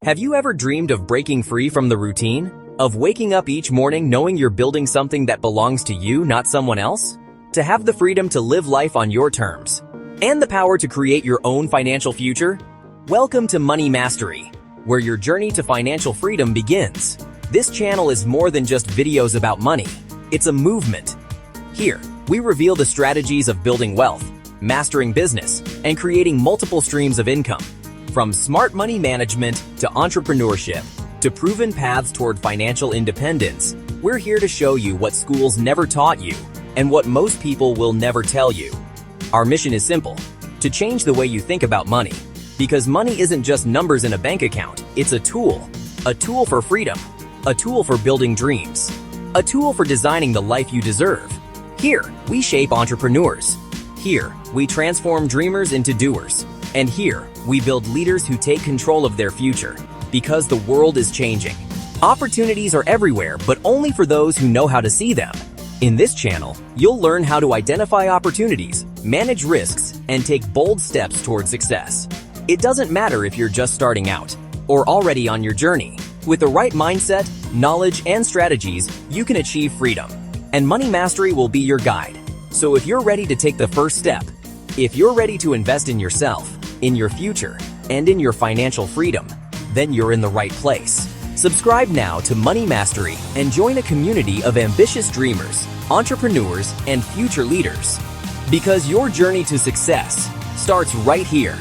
Have you ever dreamed of breaking free from the routine? Of waking up each morning knowing you're building something that belongs to you, not someone else? To have the freedom to live life on your terms, and the power to create your own financial future? Welcome to Money Mastery, where your journey to financial freedom begins. This channel is more than just videos about money. It's a movement. Here, we reveal the strategies of building wealth, mastering business, and creating multiple streams of income. From smart money management to entrepreneurship to proven paths toward financial independence, we're here to show you what schools never taught you and what most people will never tell you. Our mission is simple: to change the way you think about money. Because money isn't just numbers in a bank account, it's a tool for freedom, a tool for building dreams, a tool for designing the life you deserve. Here, we shape entrepreneurs. Here, we transform dreamers into doers. And here, we build leaders who take control of their future. Because the world is changing. Opportunities are everywhere, but only for those who know how to see them. In this channel, you'll learn how to identify opportunities, manage risks, and take bold steps toward success. It doesn't matter if you're just starting out or already on your journey. With the right mindset, knowledge, and strategies, you can achieve freedom. And Money Mastery will be your guide. So if you're ready to take the first step, if you're ready to invest in yourself, in your future, and in your financial freedom, then you're in the right place. Subscribe now to Money Mastery and join a community of ambitious dreamers, entrepreneurs, and future leaders. Because your journey to success starts right here.